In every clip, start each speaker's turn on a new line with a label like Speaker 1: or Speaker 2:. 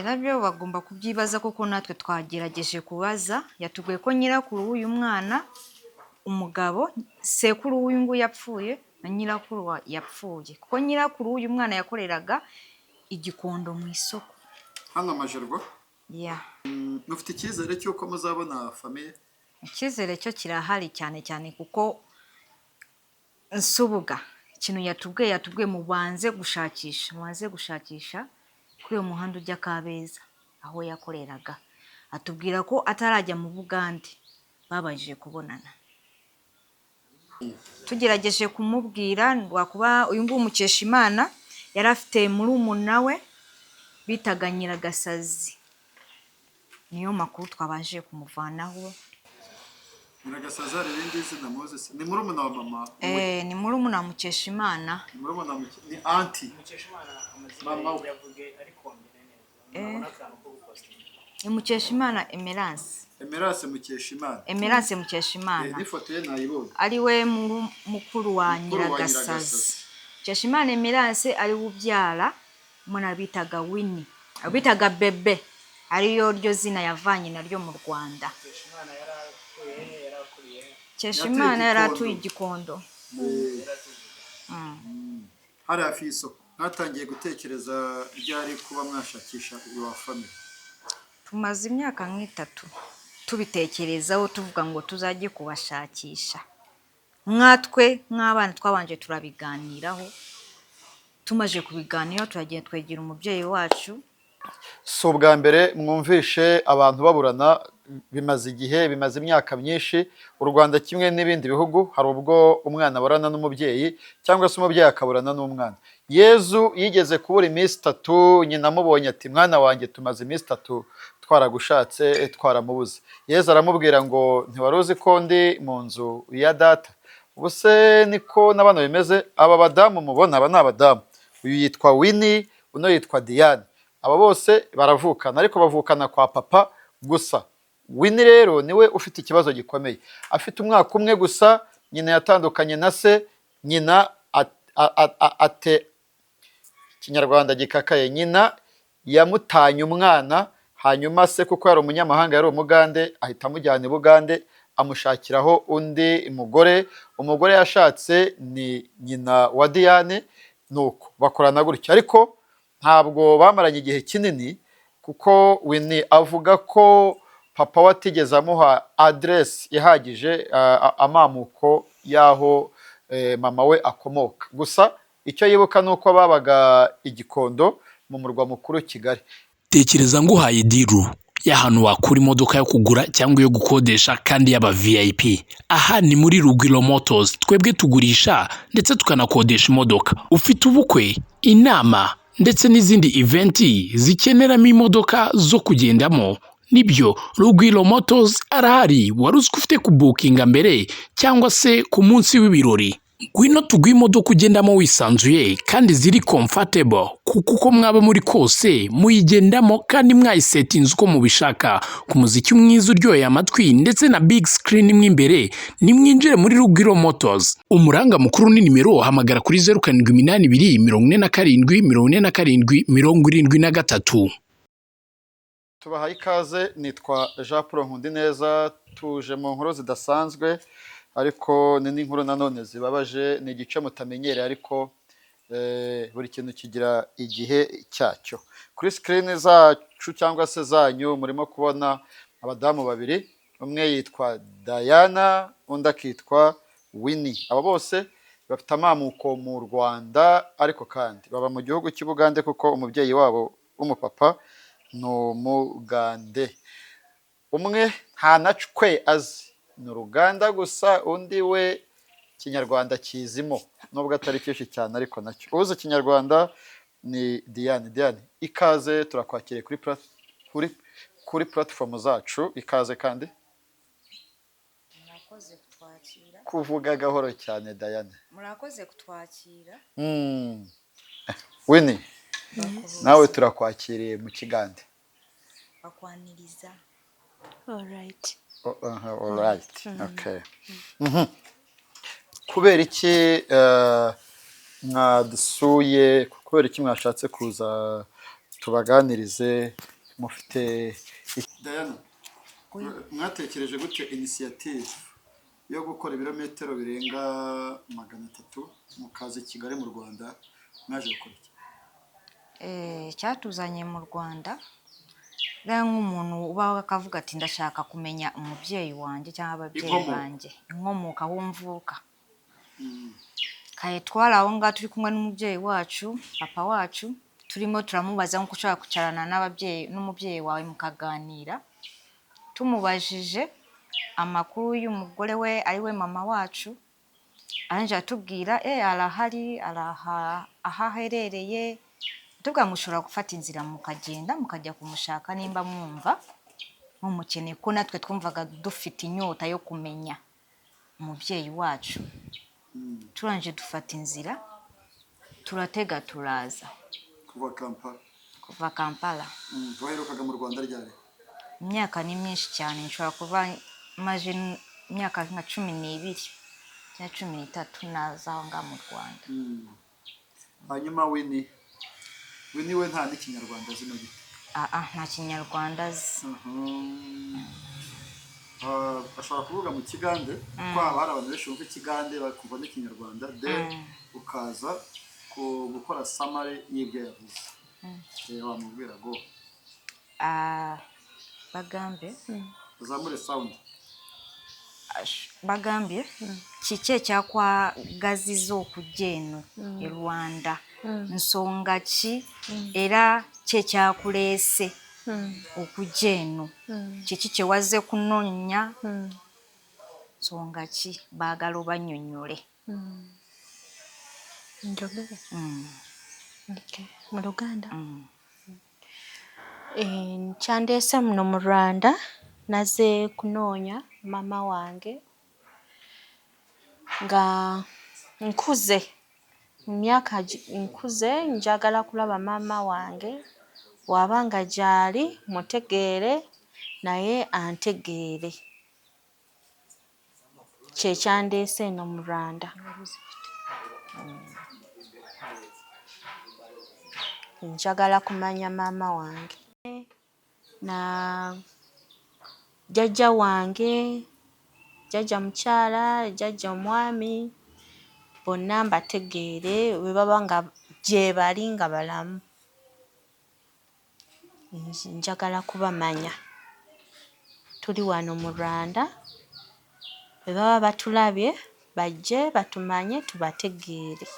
Speaker 1: Nabyo bagomba kubyibaza kuko natwe twagerageje kubaza yatubwiye ko nyirakuru w'uyu mwana umugabo sekuru w'uyu nguyu yapfuye na nyirakuru yapfuye kuko nyirakuru w'uyu mwana yakoreraga igikondo mu isoko
Speaker 2: hano Majerwa. Mufite icyizere cy'uko muzabona famiye?
Speaker 1: Icyizere cyo kirahari cyane cyane kuko nsubuga ikintu yatubwiye mubanze gushakisha kuri uwo muhanda ujya Kabeza aho yakoreraga, atubwira ko atarajya mu Bugande babajije kubonana. Tugerageje kumubwira wakuba uyu nguyu Mukeshimana yari afite murumuna we bitaga Nyiragasazi, niyo makuru twabanje kumuvanaho.
Speaker 2: Nyiragasazi ari ibindi zina Moses ni murumuna wa mama?
Speaker 1: Ni murumuna wa Mukeshimana.
Speaker 2: Ni auntie Mukeshimana mama yavuge ariko
Speaker 1: ni Mukeshimana Emerance Mukeshimana.
Speaker 2: Ni foto ye nayibonye.
Speaker 1: Ari we mukuru wa Nyiragasazi. Mukeshimana Emerance ari ubyara muna bitaga Winnie. Abitaga Bebe. Ariyo ryo zina yavanye naryo mu Rwanda. Mukeshimana yaratuye igikondo.
Speaker 2: Hari hafi y'isoko. Mwatangiye gutekereza ryari kuba mwashakisha iyo family?
Speaker 1: Tumaze imyaka nk'itatu tubitekerezaho tuvuga ngo tuzajye kubashakisha. Mwatwe nk'abana twabanje turabiganiraho. Tumaje kubiganiraho turagiye twegera umubyeyi wacu.
Speaker 2: So bwa mbere mwumvishe abantu baburana bimaze igihe, bimaze imyaka myinshi. U Rwanda kimwe n'ibindi bihugu hari ubwo umwana aburana n'umubyeyi cyangwa se umubyeyi akaburana n'umwana. Yezu yigeze kubura iminsi 3, nyina amubonye ati mwana wanjye tumaze iminsi 3 twaragushatse twaramubuze. Yezu aramubwira ngo ntiwari uzi ko ndi mu nzu ya data? Ubuse niko n'abana bimeze. Aba badamu mubona aba n'abadamu, uyu yitwa Winnie, uno yitwa Diane. Aba bose baravukana ariko bavukana kwa papa gusa. Winnie rero niwe ufite ikibazo gikomeye. Afite umwaka umwe gusa, nyina yatandukanye na se, nyina ate Kinyarwanda gikakaye, nyina yamutanye umwana, hanyuma se kuko yari umunyamahanga yari umugande ahita amujyana i Bugande amushakiraho undi mugore. Umugore yashatse ni nyina wa Diane, nuko bakorana gutyo. Ariko ntabwo bamaranye igihe kinini kuko Winnie avuga ko papa watigeze amuha address ihagije amamuko yaho mama we akomoka. Gusa icyo yibuka nuko babaga igikondo mu murwa mukuru Kigali.
Speaker 3: Tekereza ngo uhaye diru y'ahantu wakura imodoka yo kugura cyangwa yo gukodesha kandi y'aba VIP. Aha ni muri Rugwiro Motors, twebwe tugurisha ndetse tukanakodesha imodoka. Ufite ubukwe, inama ndetse n'izindi eventi zikeneramo imodoka zo kugendamo, nibyo Rugwiro Motors arahari. Wari uzi ko ufite kubukinga mbere cyangwa se ku munsi w'ibirori. Ngwino tuguhe imodoka ugendamo wisanzuye kandi ziri comfortable, kuko uko mwaba muri kose muyigendamo kandi mwayisetinze uko mubishaka, ku muziki mwiza uryoheye amatwi ndetse na big screen imwe imbere. Nimwinjire muri Rugwiro Motors. Umuranga mukuru ni nimero, hamagara kuri 0782474773.
Speaker 2: Tubahaye ikaze, nitwa Jean Paul Nkundineza. Tuje mu nkuru zidasanzwe ariko ni n'inkuru nanone zibabaje. Ni igice mutamenyereye ariko buri kintu kigira igihe cyacyo. Kuri screen zacu cyangwa se zanyu murimo kubona abadamu babiri, umwe yitwa Diana undi akitwa Winnie. Aba bose bafite amamuko mu Rwanda ariko kandi baba mu gihugu cy'u Bugande kuko umubyeyi wabo w'umupapa ni umugande. Umwe nta nacwe azi, ni Uruganda gusa, undi we Kinyarwanda kizimo nubwo atari cyinshi cyane ariko nacyo. Uzi Kinyarwanda ni Diane. Diane, ikaze, turakwakiriye kuri platform zacu. Ikaze kandi
Speaker 1: murakoze kutwakira.
Speaker 2: Kuvuga gahoro cyane Diane.
Speaker 1: Murakoze kutwakira.
Speaker 2: Winnie, nawe turakwakiriye mu Kigande.
Speaker 1: Bakwaniriza.
Speaker 4: All right.
Speaker 2: All right. Okay. Kubera iki mwadusuye, kubera iki mwashatse kuza tubaganirize mufite Diana, mwatekereje gute initiative yo gukora ibirometero birenga 300 mukaza i Kigali mu Rwanda, mwaje gukora iki?
Speaker 1: Cyatuzanye mu Rwanda rero nk'umuntu uba akavuga ati ndashaka kumenya umubyeyi wanjye cyangwa ababyeyi banjye inkomoka aho mvuka. Kaye twari aho ngaho turi kumwe n'umubyeyi wacu, papa wacu, turimo turamubaza nko ushaka kwicarana n'umubyeyi wawe mukaganira. Tumubajije amakuru y'umugore we ari we mama wacu, aranje atubwira arahari ahaherereye. Tubwa mushobora gufata inzira mukagenda mukajya kumushaka nimba mwumva nk'umukene, ko natwe twumvaga dufite inyota yo kumenya umubyeyi wacu. Turanje dufata inzira turatega turaza kuva Kampala.
Speaker 2: Waherukaga mu Rwanda ryari?
Speaker 1: Imyaka ni myinshi cyane, nshobora kuba maje imyaka nka 12 cyangwa 13 nazanga mu Rwanda.
Speaker 2: Hanyuma Winnie we nta n'ikinyarwanda zino gite?
Speaker 1: Nta kinyarwanda azi.
Speaker 2: Ashobora kuvuga mu Kigande kuko haba hari abantu benshi bumva Ikigande bakumva n'ikinyarwanda, ukaza gukora summary y'ibyo yavuze. Wamubwira go
Speaker 1: bagambe
Speaker 2: uzamure sound
Speaker 1: bagambe kike cyakwa gazi zo kugeno e Rwanda nsonga ki era cye cyakurese okugeno kiki kye waze kunonya nsonga ki bagalo banyonyole.
Speaker 4: Njogere. Okay. Mu Luganda. Kyandese muno mu Rwanda naze kunoonya mama wange nga nkuze myaka nkuze, njagala kulaba mama wange wabanga jali mutegeere naye antegeere. Kye kyandese no mu Rwanda. Njagala kumanya mama wange na jjajja wange, jjajja mukyala, jjajja omwami, bonna mbategeere we baba nga gye bali nga balamu. Njagala kubamanya. Tuli wano mu Rwanda, we baba batulabye bajje batumanye tubategeere.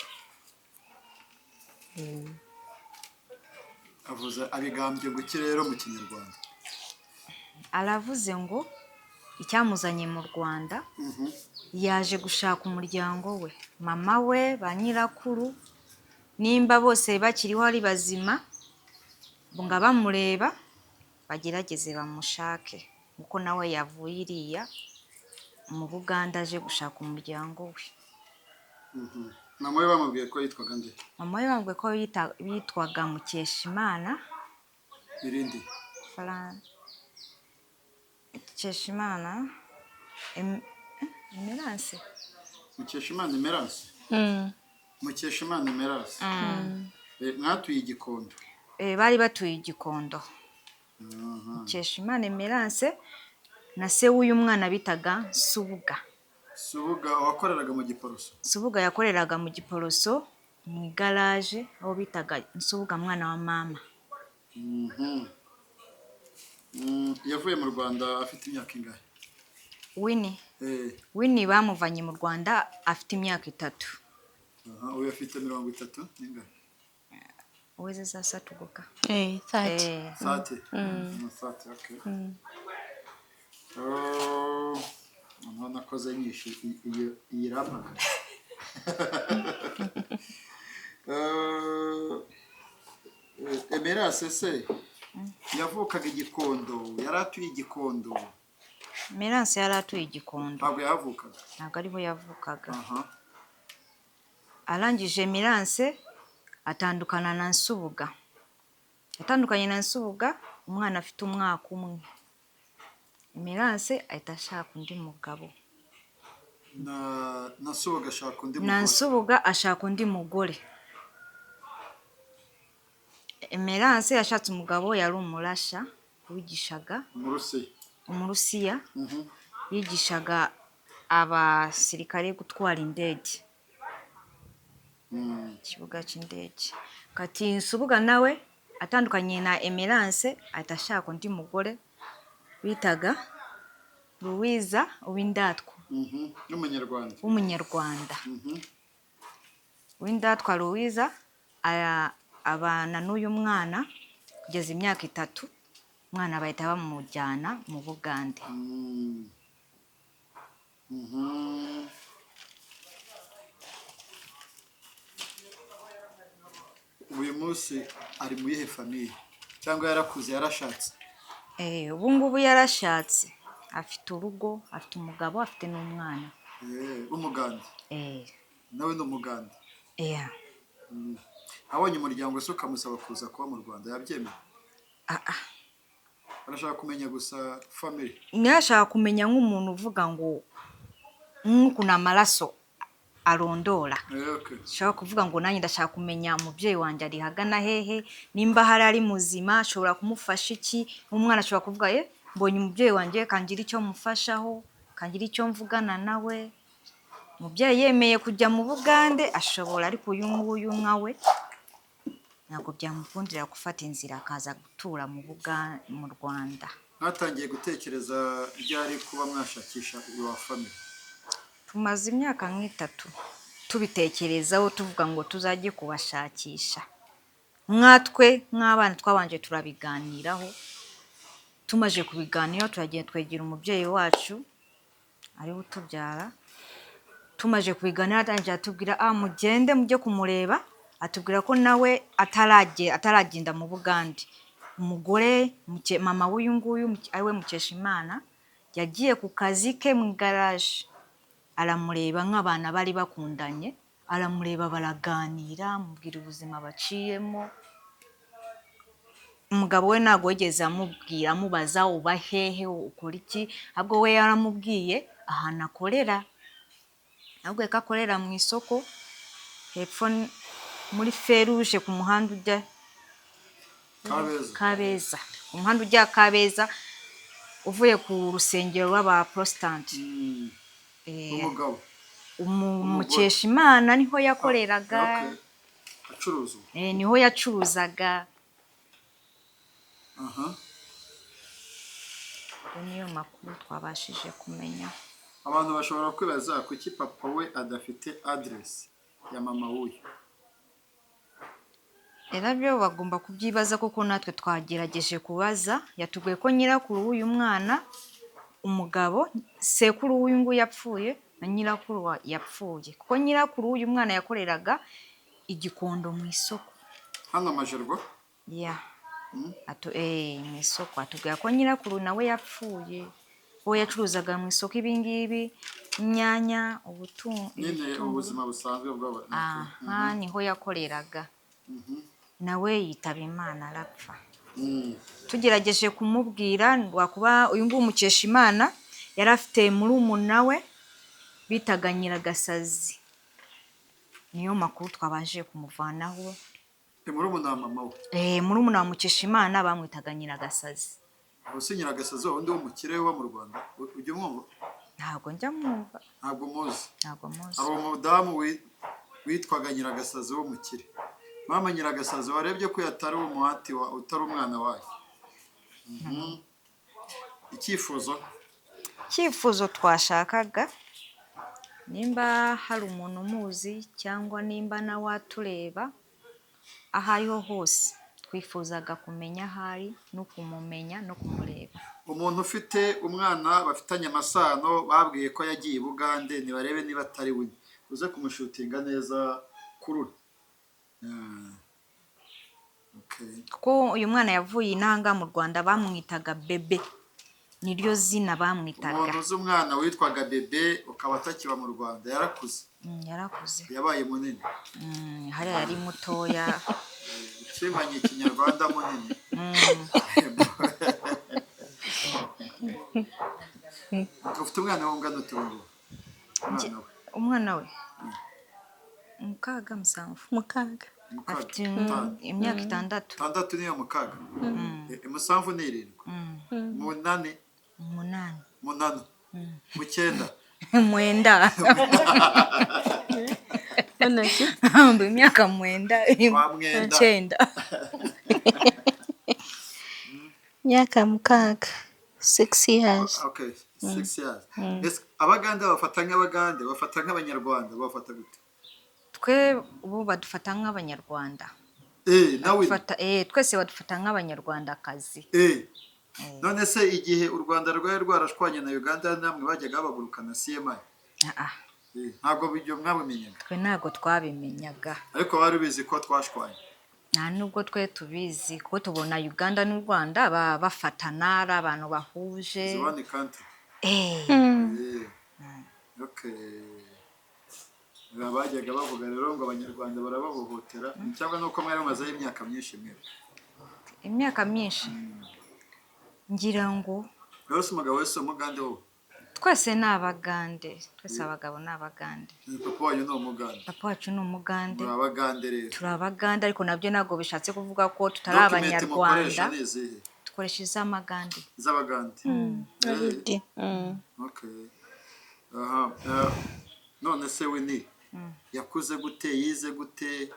Speaker 2: avuze abigambye ngo iki rero mu Kinyarwanda?
Speaker 1: Aravuze ngo icyamuzanye mu Rwanda yaje gushaka umuryango we, mama we, ba nyirakuru, nimba bose bakiriho ari bazima nga bamureba bagerageze bamushake, kuko nawe yavuye iriya mu Buganda aje gushaka umuryango we.
Speaker 2: Mama we bamubwiye ko yitwaga nde?
Speaker 1: Mama we bamubwiye ko yitwaga Mukeshimana.
Speaker 2: Irindi?
Speaker 1: Mukeshimana Emerance.
Speaker 2: Mukeshimana Emerance? Mukeshimana Emerance. Mwatuye Igikondo?
Speaker 1: Bari batuye Igikondo. Mukeshimana Emerance na se w'uyu mwana bitaga Subuga.
Speaker 2: Subuga wakoreraga mu Giporoso?
Speaker 1: Subuga yakoreraga mu Giporoso mu garage aho bitaga Subuga mwana wa mama.
Speaker 2: Yavuye mu Rwanda afite imyaka ingahe?
Speaker 1: Winnie bamuvanye mu Rwanda afite imyaka 3.
Speaker 2: Uyu afite 30 n'ingahe?
Speaker 1: Uweze sasa tugoka
Speaker 4: 30.
Speaker 2: 30. 30, okay. Nakoze nyinshi iyi rapa. Emerance se yavukaga Igikondo, yaratuye Igikondo?
Speaker 1: Emerance yaratuye Igikondo.
Speaker 2: Ntabwo yavukaga?
Speaker 1: Ntabwo ariho yavukaga. Arangije Emerance atandukana na Nsubuga. Atandukanye na Nsubuga umwana afite umwaka umwe. Emerance ahita ashaka undi mugabo.
Speaker 2: Na Nsubuga ashaka undi mugore?
Speaker 1: Na Nsubuga ashaka undi mugore. Emerance yashatse umugabo yari umurasha wigishaga umurusiya yigishaga abasirikare gutwara indege ikibuga cy'indege. Kati Nsubuga nawe atandukanye na Emerance ahita ashaka undi mugore bitaga Louise Uwindatwa w'umunyarwanda. Uwindatwa Louise abana n'uyu mwana kugeza imyaka 3, umwana bahita bamujyana mu Bugande.
Speaker 2: Uyu munsi ari mu yihe famille cyangwa yarakuze yarashatse?
Speaker 1: Ubu ngubu yarashatse, afite urugo, afite umugabo, afite n'umwana.
Speaker 2: Umuganda? Nawe ni umuganda? Abonye umuryango se ukamusaba kuza kuba mu Rwanda yabyemeye? Arashaka kumenya gusa family?
Speaker 1: Nashaka kumenya nk'umuntu uvuga ngo nk'ukuntu amaraso arondora. Shaka kuvuga ngo nanjye ndashaka kumenya umubyeyi wanjye ari hagana hehe, nimba hari muzima ashobora kumufasha iki. Umwana ashobora kuvuga mbonye umubyeyi wanjye kangira icyo mufashaho, kangira icyo mvugana nawe. Umubyeyi yemeye kujya mu Bugande ashobora, ariko uyu nguyu nkawe ntabwo byamukundira gufata inzira akaza gutura mu Rwanda.
Speaker 2: Mwatangiye gutekereza ryari kuba mwashakisha uyu wa family?
Speaker 1: Tumaze imyaka 3 tubitekerezaho tuvuga ngo tuzajye kubashakisha. Mwatwe nk'abana twabanje turabiganiraho, tumaje kubiganiraho turagiye twegera umubyeyi wacu ari utubyara. Tumaje kubiganira atangira atubwira mugende mujye kumureba, atubwira ko nawe ataragenda mu Bugande. Umugore mama w'uyu nguyu ariwe Mukeshimana yagiye ku kazi ke mu garage, aramureba nk'abana bari bakundanye, aramureba baraganira, mubwira ubuzima baciyemo. Umugabo we ntabwo yigeze amubwira amubaza uba hehe ukora iki, ahubwo we yaramubwiye ahantu akorera. Ahubwo ko akorera mu isoko hepfo muri Feruje ku muhanda ujya Kabeza, umuhanda ujya Kabeza uvuye ku rusengero rw'aba Protestant.
Speaker 2: Umugabo
Speaker 1: Mukeshimana niho yakoreraga.
Speaker 2: Acuruza?
Speaker 1: Niho yacuruzaga. Niyo makuru twabashije kumenya.
Speaker 2: Abantu bashobora kwibaza kuki papa we adafite address ya mama wuyu?
Speaker 1: Byo bagomba kubyibaza kuko natwe twagerageje kubaza. Yatubwiye ko nyirakuru w'uyu mwana umugabo sekuru w'uyu nguyu yapfuye na nyirakuru yapfuye, kuko nyirakuru w'uyu mwana yakoreraga igikondo mu isoko
Speaker 2: hano Majerwa.
Speaker 1: Mu isoko. Atubwira ko nyirakuru nawe yapfuye, we yacuruzaga mu isoko ibingibi inyanya,
Speaker 2: nyine ubuzima busanzwe bw'abantu.
Speaker 1: Niho yakoreraga. Nawe yitaba Imana arapfa. Tugerageje kumubwira wakuba uyu nguyu Mukeshimana yari afite murumuna we bitaga Nyiragasazi. Niyo makuru twabanje kumuvanaho.
Speaker 2: Murumuna wa mama we?
Speaker 1: Murumuna wa Mukeshimana bamwitaga Nyiragasazi.
Speaker 2: Ubuse Nyiragasazi wundi w'umukire wo mu Rwanda ujya umwumva?
Speaker 1: Ntabwo njya mwumva.
Speaker 2: Ntabwo muzi?
Speaker 1: Ntabwo muzi.
Speaker 2: Hari umudamu witwaga Nyiragasazi w'umukire. Mama Nyiragasazi warebye ko yatari umuhati utari umwana wayo. Icyifuzo
Speaker 1: twashakaga nimba hari umuntu umuzi cyangwa nimba na watureba aho ariho hose, twifuzaga kumenya ahari no kumumenya no kumureba.
Speaker 2: Umuntu ufite umwana bafitanye amasano babwiye ko yagiye i Bugande, nibarebe niba atari we uze kumushutinga neza kurura.
Speaker 1: Kuko uyu mwana yavuye inanga mu Rwanda bamwitaga Bebe, niryo zina bamwitaga.
Speaker 2: Umuntu uzi umwana witwaga Bebe ukaba atakiba mu Rwanda yarakuze?
Speaker 1: Yarakuze.
Speaker 2: Yabaye munini?
Speaker 1: Hari yari mutoya.
Speaker 2: Kimanye Ikinyarwanda munini. Ufite umwana w'ungana utungo?
Speaker 1: Umwana we Mukaga Musanvu.
Speaker 4: Mukaga.
Speaker 2: Mukaga.
Speaker 1: afite imyaka 6.
Speaker 2: 6 niyo mukaga. Musanvu ni 7. Munani. 8. Mucyenda.
Speaker 1: Mwenda. Imyaka mwenda. Icyenda.
Speaker 4: Myaka mukaga. 6 years.
Speaker 2: Okay, 6 years. Yes, abagande bafata nk'abagande, bafata nk'abanyarwanda, bafata gute?
Speaker 1: Twe ubu badufata nk'abanyarwanda.
Speaker 2: Nawe.
Speaker 1: Twese badufata nk'abanyarwandakazi.
Speaker 2: None se igihe u Rwanda rwari rwarashwanye na Uganda namwe bajyaga babagurukana CMI? Ntabwo bijyo mwabimenyaga.
Speaker 1: Twe ntabwo twabimenyaga.
Speaker 2: Ariko bari bizi ko twashwanye.
Speaker 1: Nta nubwo twe tubizi kuko tubona Uganda n'u Rwanda bafatana ari abantu bahuje.
Speaker 2: Zibani country. Okay. Bajyaga bavuga rero ngo abanyarwanda barabahohotera cyangwa nuko mwari bamazeho imyaka myinshi mwe.
Speaker 1: Imyaka myinshi. Ngira ngo
Speaker 2: yose umugabo wese umugande wo.
Speaker 1: Twese ni abagande. Twese abagabo ni abagande.
Speaker 2: Papa wanyu ni umugande.
Speaker 1: Papa wacu ni umugande.
Speaker 2: Muri abagande rero.
Speaker 1: Turi abagande ariko nabyo ntabwo bishatse kuvuga ko tutari abanyarwanda. Dukoresha iz'amagande.
Speaker 2: Iz'abagande. Okay. None se Winnie yakuze gute, yize gute?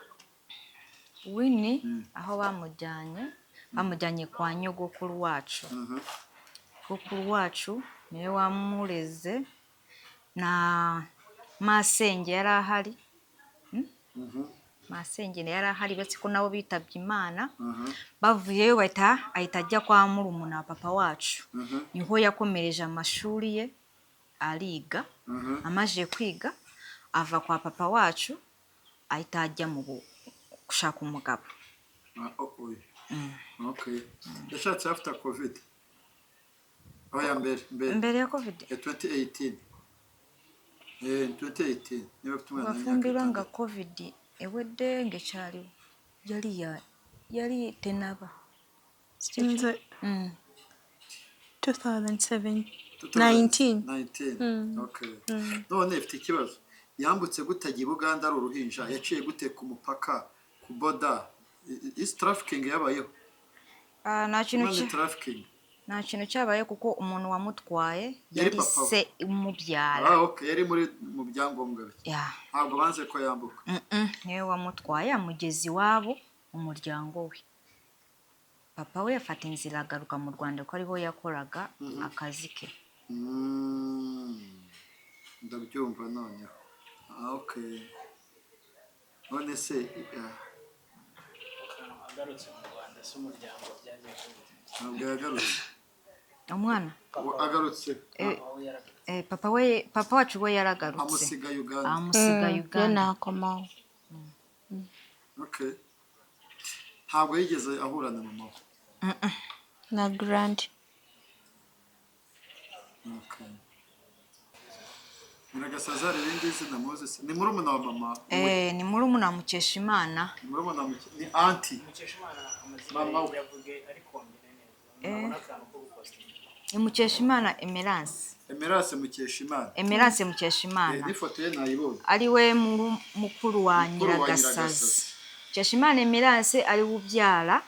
Speaker 1: Winnie aho bamujyanye kwa nyogokuru wacu. Nyogokuru wacu niwe wamureze na masenge yari ahari. Masenge yari ahari betse ko nabo bitabye Imana. Bavuyeyo ahita ajya kwa murumuna wa papa wacu. Niho yakomereje amashuri ye ariga. Amaje kwiga ava kwa papa wacu ahita ajya mu gushaka umugabo.
Speaker 2: Okay. Yashatse after COVID.
Speaker 1: Mbere ya COVID.
Speaker 2: 2018. 2018. Niba tumwana.
Speaker 1: Bafumbira nga COVID ewe denge cyari yari tenaba.
Speaker 4: Since 2019.
Speaker 2: Okay. None ifite ikibazo. Yambutse gutajya Buganda ari uruhinja, yaciye gute ku mupaka ku border. Is trafficking yabayeho?
Speaker 1: Nta kintu cyabaye kuko umuntu wamutwaye yari se umubyara.
Speaker 2: Okay, yari mu byangombwa bye. Ntabwo banze ko yambuka.
Speaker 1: Niwe wamutwaye amugezi wabo umuryango we. Papa we yafata inzira agaruka mu Rwanda ko ariho yakoraga akazi ke.
Speaker 2: Ndabyumva noneho. Okay. None se
Speaker 3: agarutse mu Rwanda se umuryango byagiye.
Speaker 2: Ntabwo yagarutse.
Speaker 1: Umwana
Speaker 2: agarutse.
Speaker 1: Papa wacu we yaragarutse.
Speaker 2: Amusiga Uganda.
Speaker 4: Nakomaho.
Speaker 2: Okay. Ntabwo yigeze ahura na mama we.
Speaker 4: Na grand.
Speaker 2: Okay. Nyiragasazari bingize na Moses. Ni murumuna wa mama.
Speaker 1: Ni murumuna wa Mukeshimana.
Speaker 2: Ni auntie.
Speaker 3: Mama yavuge ariko
Speaker 1: ni Mukeshimana Emerance.
Speaker 2: Emerance Mukeshimana. Ni foto ye nayibonye.
Speaker 1: Ari we mukuru wa Nyiragasazi. Mukeshimana Emerance ari ubyara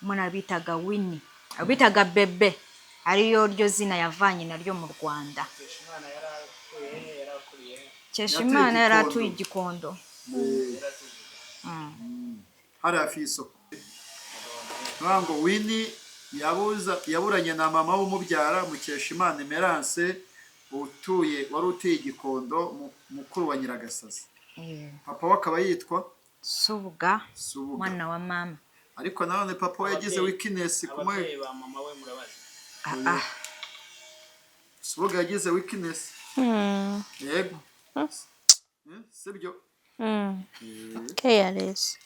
Speaker 1: mwana bitaga Winnie. Abitaga Bebe. Ariyo ryo zina yavanye naryo mu Rwanda. Mukeshimana yaratuye Igikondo.
Speaker 2: Hari hafi y'isoko. Ngango Winnie yaburanye na mama w'umubyara Mukeshimana Emerance wari utuye Igikondo mukuru wa Nyiragasazi. Papa we akaba yitwa
Speaker 1: Subuga mwana wa mama.
Speaker 2: Ariko naone papa we yagize weakness kumwe
Speaker 3: ba mama we murabazi.
Speaker 2: Subuga yagize weakness. Yego. Sibyo.
Speaker 4: KRS.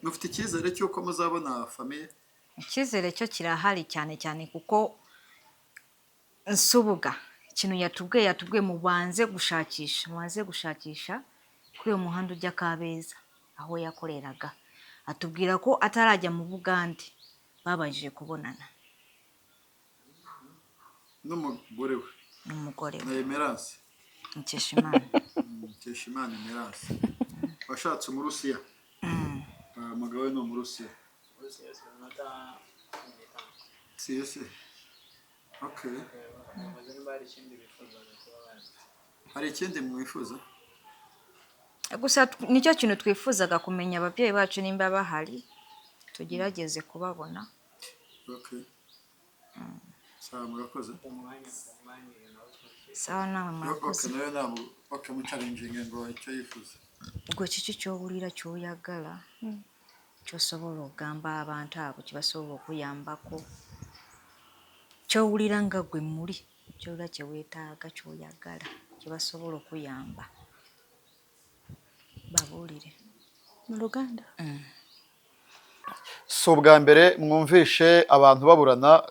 Speaker 2: Mufite icyizere cy'uko muzabona famille?
Speaker 1: Icyizere cyo kirahari cyane cyane kuko Subuga ikintu yatubwiye mubanze gushakisha kuri uwo muhanda ujya Kabeza aho yakoreraga. Atubwira ko atarajya mu Bugande babajije kubonana
Speaker 2: n'umugore we.
Speaker 1: N'umugore we.
Speaker 2: Na Emerance.
Speaker 1: Mukeshimana.
Speaker 2: Mukeshimana Emerance washatse umurusiya. Umugabo we ni umurusiya. Si. Okay. Hari ikindi mwifuza?
Speaker 1: gusa nicyo kintu twifuzaga kumenya ababyeyi bacu nimba bahari tugerageze kubabona.
Speaker 2: Okay. Sawa murakoze.
Speaker 1: Sawa namwe murakoze.
Speaker 2: Okay, nayo namu muchallenging ngo icyo yifuza.
Speaker 1: Ubwo kiki kyowulira kyoyagala kyosobola okugamba abantu abo kibasobola okuyambako kyowulira nga gwe muli kyowulira kyeweetaaga kyoyagala kibasobola okuyamba babuulire
Speaker 4: mu Luganda.
Speaker 2: Si ubwa mbere mwumvishe abantu baburana,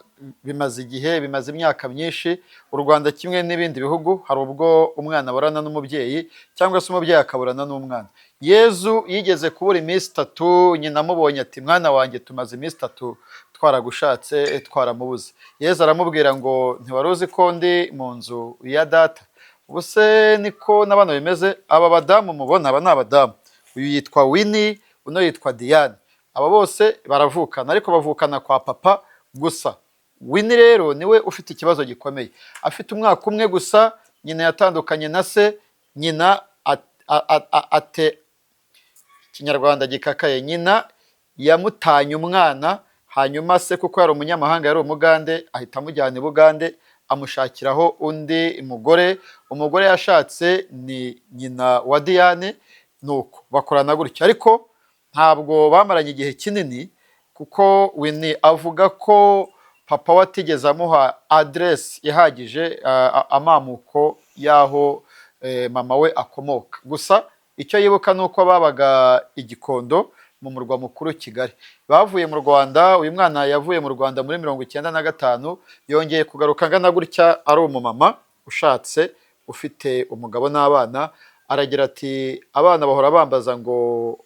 Speaker 2: bimaze igihe, bimaze imyaka myinshi. U Rwanda kimwe n'ibindi bihugu hari ubwo umwana aburana n'umubyeyi cyangwa se umubyeyi akaburana n'umwana. Yezu yigeze kubura iminsi 3, nyina amubonye ati mwana wanjye tumaze iminsi 3 twaragushatse twaramubuze. Yezu aramubwira ngo ntiwari uzi ko ndi mu nzu ya data? Ubuse niko n'abana bimeze. Aba badamu mubona, aba ni abadamu. Uyu yitwa Winnie, uno yitwa Diane. Aba bose baravukana ariko bavukana kwa papa gusa. Winnie rero niwe ufite ikibazo gikomeye. Afite umwaka umwe gusa, nyina yatandukanye na se, nyina ate Kinyarwanda gikakaye, nyina yamutanye umwana, hanyuma se kuko yari umunyamahanga, yari umugande, ahita amujyana i Bugande amushakiraho undi mugore. Umugore yashatse ni nyina wa Diane, nuko bakorana gutyo. Ariko ntabwo bamaranye igihe kinini kuko Winnie avuga ko papa we atigeze amuha address ihagije, amamuko y'aho mama we akomoka. Gusa icyo yibuka nuko babaga i Gikondo mu murwa mukuru Kigali. Bavuye mu Rwanda, uyu mwana yavuye mu Rwanda muri 1995, yongeye kugaruka ngana gutya ari umumama ushatse ufite umugabo n'abana. Aragira ati abana bahora bambaza ngo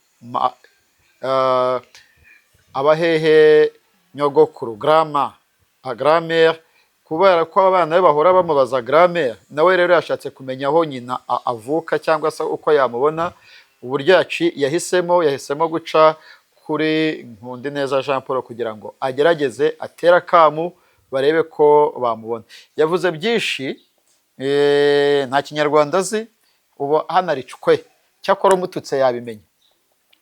Speaker 2: abahehe nyogokuru, grand-mère, kubera ko abana be bahora bamubaza grand-mère. Nawe rero yashatse kumenya aho nyina avuka cyangwa se uko yamubona. Uburyo yahisemo guca kuri Nkundineza Jean Paul kugira ngo agerageze atera akamu barebe ko bamubona. Yavuze byinshi, nta Kinyarwanda azi, ubu hanaricwe, cyakora umututse yabimenya.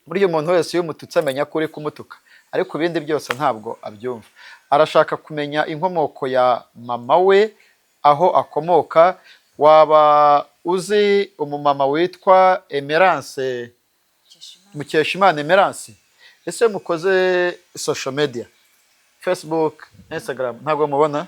Speaker 2: Burya umuntu wese iyo umututse amenya ko uri kumutuka, ariko ibindi byose ntabwo abyumva. Arashaka kumenya inkomoko ya mama we, aho akomoka. Waba uzi umumama witwa Emerance, Mukeshimana Emerance? Ese mukoze social media, Facebook, Instagram, ntabwo mubona?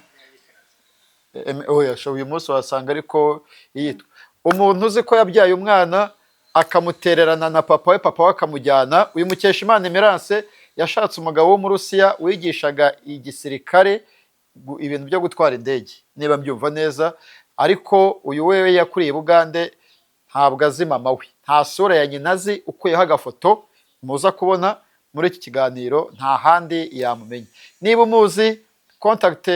Speaker 2: Oya, uyu munsi wasanga ariko yitwa umuntu uzi ko yabyaye umwana akamutererana na papa we, papa we akamujyana. Uyu Mukeshimana Emerance yashatse umugabo wo mu Rusiya wigishaga igisirikare ibintu byo gutwara indege, niba mbyumva neza. Ariko uyu wewe yakuriye Bugande, ntabwo azi mama we, nta sura ya nyina azi. Ukuyeho agafoto muza kubona muri iki kiganiro, nta handi yamumenya. Niba umuzi, contact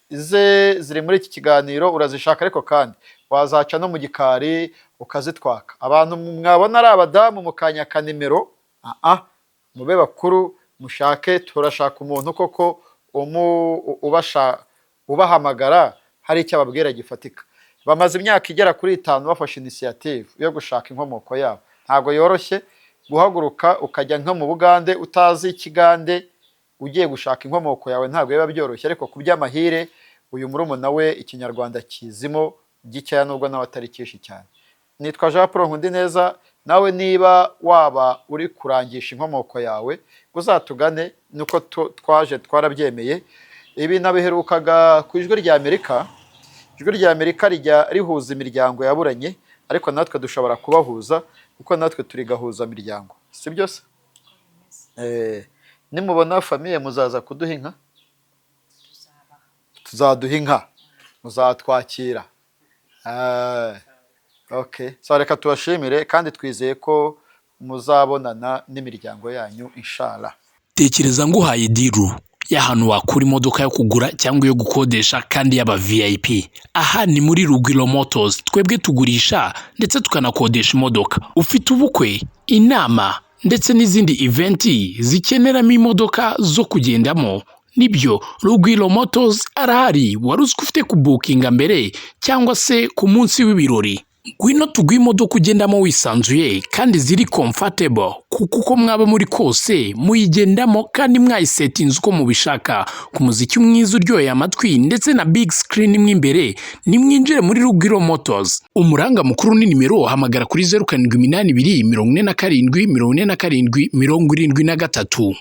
Speaker 2: ze ziri muri iki kiganiro, urazishaka. Ariko kandi wazaca no mu gikari ukazitwaka. Abantu mwabona ari abadamu mukanyaka nimero, mube bakuru mushake. Turashaka umuntu koko ubahamagara hari icyo ababwira gifatika. Bamaze imyaka igera kuri 5 bafashe initiative yo gushaka inkomoko yabo. Ntabwo yoroshye guhaguruka ukajya nko mu Bugande utazi Ikigande ugiye gushaka inkomoko yawe, ntabwo biba byoroshye. Ariko ku by'amahire uyu murumuna we Ikinyarwanda kizimo gikeya, nubwo nawe atari cyinshi cyane. Nitwa Jean Paul Nkundineza. Nawe niba waba uri kurangisha inkomoko yawe, uzatugane, nuko twaje twarabyemeye. Ibi nabiherukaga ku Ijwi rya Amerika. Ijwi rya Amerika rijya rihuza imiryango yaburanye, ariko natwe dushobora kubahuza kuko natwe turi gahuza miryango, si byose? Nimubona famiye muzaza kuduha inka, tuzaduha inka, muzatwakira. Okay, so reka tubashimire kandi twizeye ko muzabonana n'imiryango yanyu inshallah.
Speaker 3: Tekereza nguhaye diru y'ahantu wakura imodoka yo kugura cyangwa yo gukodesha kandi y'aba VIP. Aha ni muri Rugwiro Motors, twebwe tugurisha ndetse tukanakodesha imodoka. Ufite ubukwe, inama ndetse n'izindi eventi zikeneramo imodoka zo kugendamo, nibyo Rugwiro Motors arahari. Wari uzi ko ufite kubukinga mbere cyangwa se ku munsi w'ibirori, ngwino tuguhe imodoka ugendamo wisanzuye kandi ziri comfortable, kuko uko mwaba muri kose muyigendamo kandi mwayisetinze uko mubishaka, ku muziki mwiza uryoheye amatwi ndetse na big screen imwe imbere. Nimwinjire muri Rugwiro Motors. Umuranga mukuru ni nimero, hamagara kuri 0782 47 47 73.